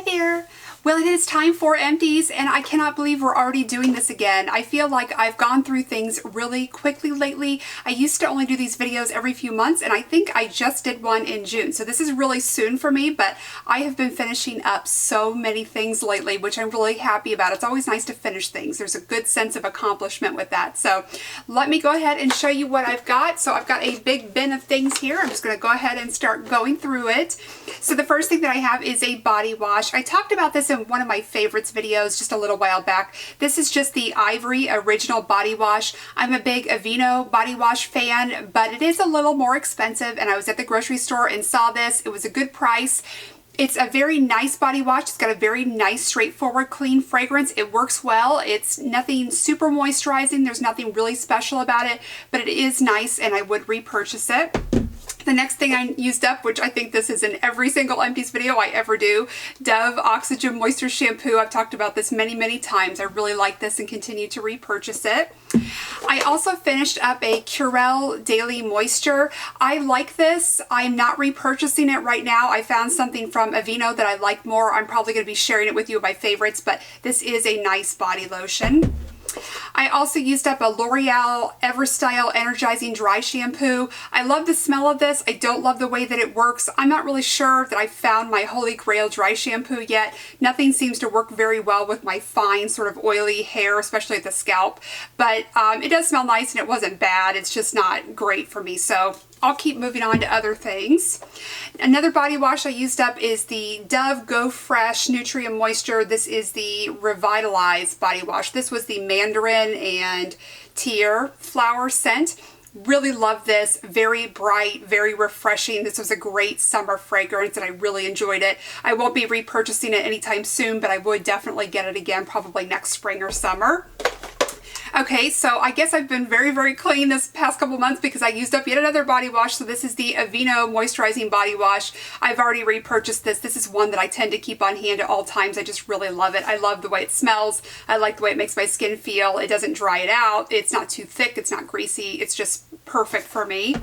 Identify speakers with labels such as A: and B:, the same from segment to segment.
A: there. Well, it is time for Empties, and I cannot believe we're already doing this again. I feel like I've gone through things really quickly lately. I used to only do these videos every few months, and I think I just did one in June. So this is really soon for me, but I have been finishing up so many things lately, which I'm really happy about. It's always nice to finish things. There's a good sense of accomplishment with that. So let me go ahead and show you what I've got. So I've got a big bin of things here. I'm just going to go ahead and start going through it. So the first thing that I have is a body wash. I talked about this in one of my favorites videos just a little while back. This is just the Ivory Original Body Wash. I'm a big Aveeno body wash fan, but it is a little more expensive, and I was at the grocery store and saw this. It was a good price. It's a very nice body wash. It's got a very nice, straightforward, clean fragrance. It works well. It's nothing super moisturizing. There's nothing really special about it, but it is nice, and I would repurchase it. The next thing I used up, which I think this is in every single Empties video I ever do, Dove Oxygen Moisture Shampoo. I've talked about this many, many times. I really like this and continue to repurchase it. I also finished up a Curel Daily Moisture. I like this. I'm not repurchasing it right now. I found something from Aveeno that I like more. I'm probably going to be sharing it with you, my favorites, but this is a nice body lotion. I also used up a L'Oreal Everstyle Energizing Dry Shampoo. I love the smell of this. I don't love the way that it works. I'm not really sure that I found my holy grail dry shampoo yet. Nothing seems to work very well with my fine sort of oily hair, especially at the scalp. But it does smell nice and it wasn't bad. It's just not great for me. So I'll keep moving on to other things. Another body wash I used up is the Dove Go Fresh Nutrient Moisture. This is the Revitalize body wash. This was the Mandarin and Tear flower scent. Really love this. Very bright, very refreshing. This was a great summer fragrance and I really enjoyed it. I won't be repurchasing it anytime soon, but I would definitely get it again probably next spring or summer. Okay, so I guess I've been very, very clean this past couple months because I used up yet another body wash. So this is the Aveeno Moisturizing Body Wash. I've already repurchased this. This is one that I tend to keep on hand at all times. I just really love it. I love the way it smells. I like the way it makes my skin feel. It doesn't dry it out. It's not too thick. It's not greasy. It's just perfect for me.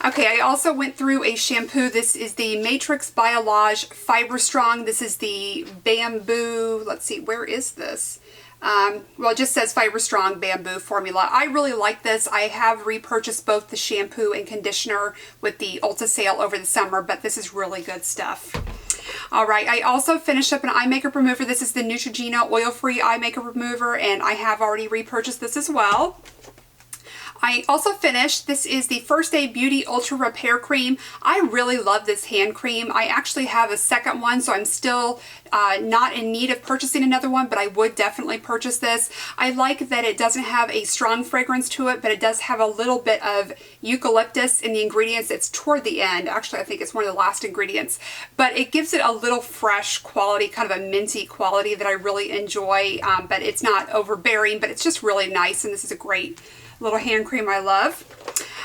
A: Okay, I also went through a shampoo. This is the Matrix Biolage Fiber Strong. This is the bamboo. Let's see, where is this? Well, it just says Fiber Strong Bamboo Formula. I really like this. I have repurchased both the shampoo and conditioner with the Ulta sale over the summer, but this is really good stuff. All right, I also finished up an eye makeup remover. This is the Neutrogena Oil-Free Eye Makeup Remover, and I have already repurchased this as well. I also finished, this is the First Aid Beauty Ultra Repair Cream. I really love this hand cream. I actually have a second one, so I'm still not in need of purchasing another one, but I would definitely purchase this. I like that it doesn't have a strong fragrance to it, but it does have a little bit of eucalyptus in the ingredients. It's toward the end. Actually, I think it's one of the last ingredients, but it gives it a little fresh quality, kind of a minty quality that I really enjoy, but it's not overbearing, but it's just really nice, and this is a great little hand cream I love.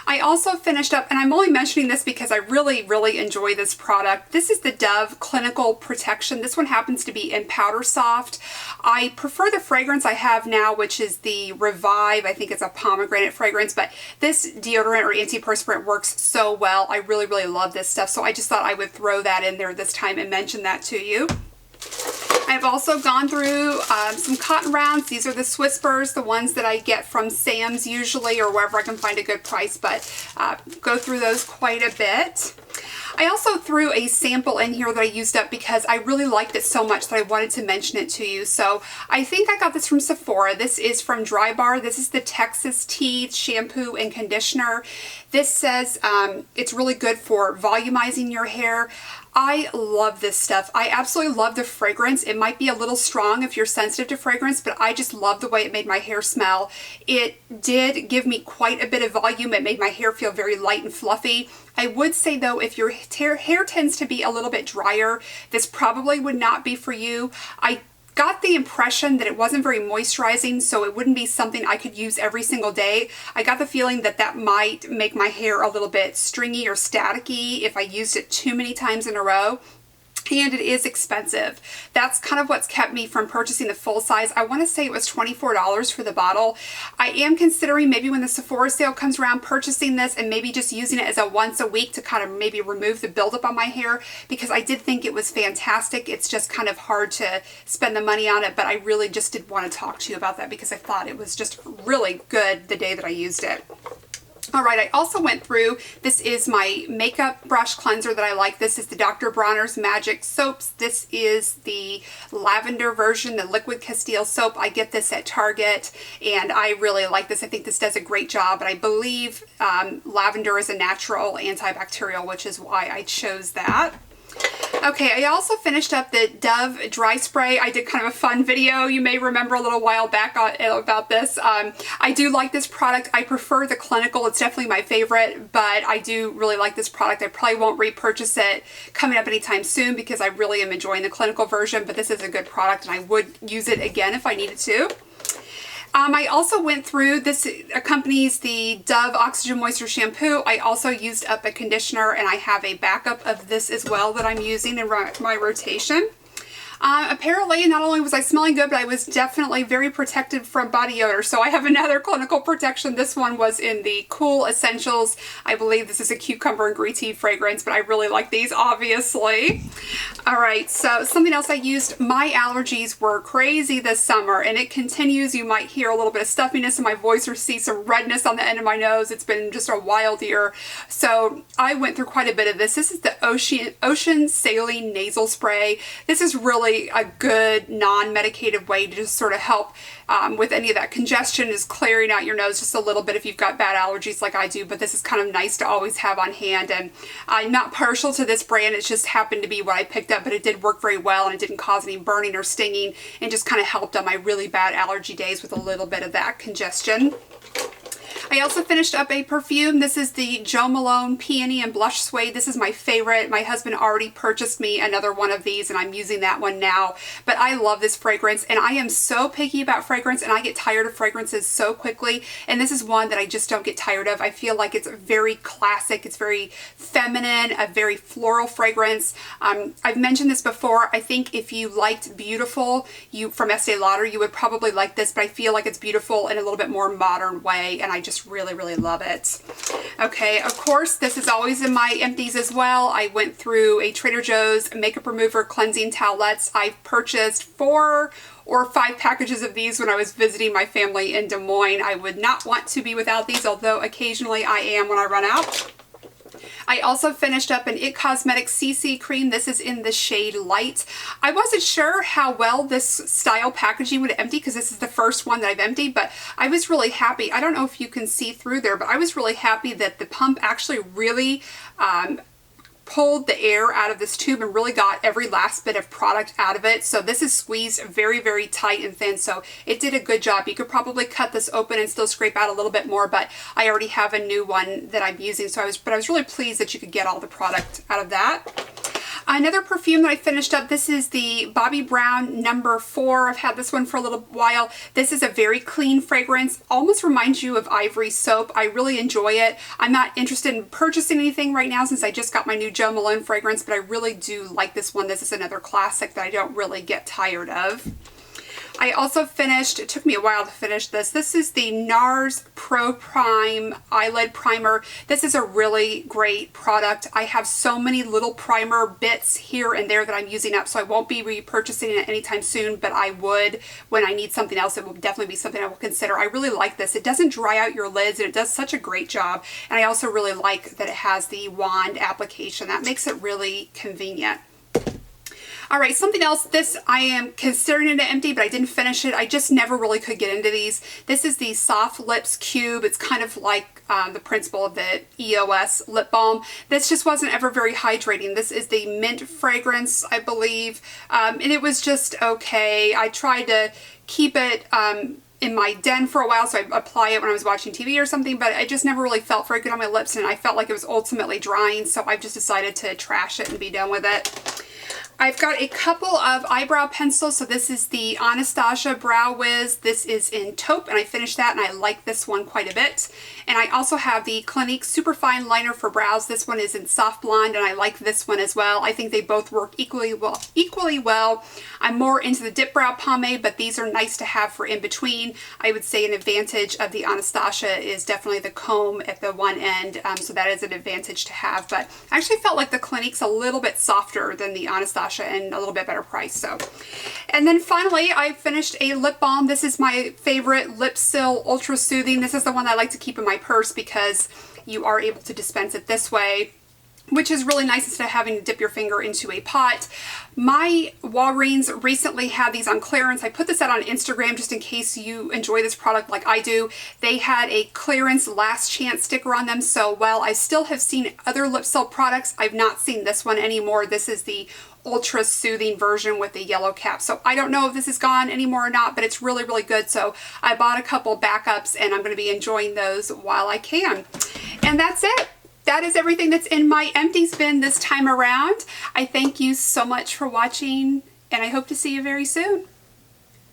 A: I also finished up, and I'm only mentioning this because I really, really enjoy this product. This is the Dove Clinical Protection. This one happens to be in Powder Soft. I prefer the fragrance I have now, which is the Revive. I think it's a pomegranate fragrance, but this deodorant or antiperspirant works so well. I really, really love this stuff, so I just thought I would throw that in there this time and mention that to you. I've also gone through some cotton rounds. These are the Swispers, the ones that I get from Sam's usually or wherever I can find a good price, but go through those quite a bit. I also threw a sample in here that I used up because I really liked it so much that I wanted to mention it to you. So I think I got this from Sephora. This is from DryBar. This is the Texas Tea Shampoo and Conditioner. This says it's really good for volumizing your hair. I love this stuff. I absolutely love the fragrance. It might be a little strong if you're sensitive to fragrance, but I just love the way it made my hair smell. It did give me quite a bit of volume. It made my hair feel very light and fluffy. I would say though, if your hair tends to be a little bit drier, this probably would not be for you. I got the impression that it wasn't very moisturizing, so it wouldn't be something I could use every single day. I got the feeling that that might make my hair a little bit stringy or staticky if I used it too many times in a row. and it is expensive. That's kind of what's kept me from purchasing the full size. I want to say it was $24 for the bottle. I am considering maybe when the Sephora sale comes around purchasing this and maybe just using it as a once a week to kind of maybe remove the buildup on my hair, because I did think it was fantastic. It's just kind of hard to spend the money on it, but I really just did want to talk to you about that because I thought it was just really good the day that I used it. All right, I also went through, this is my makeup brush cleanser that I like. This is the Dr. Bronner's Magic Soaps. This is the lavender version, the Liquid Castile soap. I get this at Target, and I really like this. I think this does a great job, and I believe lavender is a natural antibacterial, which is why I chose that. Okay, I also finished up the Dove Dry Spray. I did kind of a fun video, you may remember a little while back about this. I do like this product. I prefer the clinical. It's definitely my favorite, but I do really like this product. I probably won't repurchase it coming up anytime soon because I really am enjoying the clinical version, but this is a good product and I would use it again if I needed to. I also went through, this accompanies the Dove Oxygen Moisture Shampoo. I also used up a conditioner, and I have a backup of this as well that I'm using in my rotation. Apparently, not only was I smelling good, but I was definitely very protected from body odor. So I have another clinical protection. This one was in the Cool Essentials. I believe this is a cucumber and green tea fragrance, but I really like these, obviously. All right, so something else I used. My allergies were crazy this summer, and it continues. You might hear a little bit of stuffiness in my voice or see some redness on the end of my nose. It's been just a wild year. So I went through quite a bit of this. This is the Ocean Saline Nasal Spray. This is really a good non-medicative way to just sort of help with any of that congestion, is clearing out your nose just a little bit if you've got bad allergies like I do, but this is kind of nice to always have on hand. And I'm not partial to this brand, it just happened to be what I picked up, but it did work very well and it didn't cause any burning or stinging and just kind of helped on my really bad allergy days with a little bit of that congestion. I also finished up a perfume. This is the Jo Malone Peony and Blush Suede. This is my favorite. My husband already purchased me another one of these and I'm using that one now. But I love this fragrance and I am so picky about fragrance and I get tired of fragrances so quickly. And this is one that I just don't get tired of. I feel like it's very classic. It's very feminine, a very floral fragrance. I've mentioned this before. I think if you liked Beautiful from Estee Lauder, you would probably like this, but I feel like it's beautiful in a little bit more modern way and I just really love it. Okay, of course, this is always in my empties as well. I went through a Trader Joe's makeup remover cleansing towelettes. I purchased 4 or 5 packages of these when I was visiting my family in Des Moines. I would not want to be without these, although occasionally I am when I run out. I also finished up an IT Cosmetics CC cream. This is in the shade Light. I wasn't sure how well this style packaging would empty because this is the first one that I've emptied, but I was really happy. I don't know if you can see through there, but I was really happy that the pump actually really pulled the air out of this tube and really got every last bit of product out of it. So this is squeezed very tight and thin, so it did a good job. You could probably cut this open and still scrape out a little bit more, but I already have a new one that I'm using, so I was really pleased that you could get all the product out of that. Another perfume that I finished up, this is the Bobbi Brown No. 4. I've had this one for a little while. This is a very clean fragrance. Almost reminds you of Ivory soap. I really enjoy it. I'm not interested in purchasing anything right now since I just got my new Jo Malone fragrance, but I really do like this one. This is another classic that I don't really get tired of. I also finished, it took me a while to finish this. This is the Nars Pro Prime Eyelid Primer. This is a really great product. I have so many little primer bits here and there that I'm using up, so I won't be repurchasing it anytime soon, but I would when I need something else. It will definitely be something I will consider. I really like this. It doesn't dry out your lids and it does such a great job. And I also really like that it has the wand application. That makes it really convenient. All right, something else, this I am considering it empty, but I didn't finish it. I just never really could get into these. This is the Soft Lips Cube. It's kind of like the principle of the EOS lip balm. This just wasn't ever very hydrating. This is the mint fragrance, I believe, and it was just okay. I tried to keep it in my den for a while, so I apply it when I was watching TV or something, but I just never really felt very good on my lips, and I felt like it was ultimately drying, so I've just decided to trash it and be done with it. I've got a couple of eyebrow pencils. So this is the Anastasia Brow Wiz. This is in taupe, and I finished that, and I like this one quite a bit. And I also have the Clinique Superfine Liner for Brows. This one is in soft blonde, and I like this one as well. I think they both work equally well. I'm more into the dip brow pomade, but these are nice to have for in between. I would say an advantage of the Anastasia is definitely the comb at the one end, so that is an advantage to have. But I actually felt like the Clinique's a little bit softer than the Anastasia and a little bit better price. So, and then finally I finished a lip balm. This is my favorite, Lip Seal Ultra Soothing. This is the one I like to keep in my purse because you are able to dispense it this way, which is really nice instead of having to dip your finger into a pot. My Walgreens recently had these on clearance. I put this out on Instagram just in case you enjoy this product like I do. They had a clearance last chance sticker on them. So while I still have seen other lip seal products, I've not seen this one anymore. This is the ultra soothing version with the yellow cap. So I don't know if this is gone anymore or not, but it's really, really good. So I bought a couple backups and I'm going to be enjoying those while I can. And that's it. That is everything that's in my empties bin this time around. I thank you so much for watching, and I hope to see you very soon.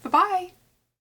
A: Bye-bye.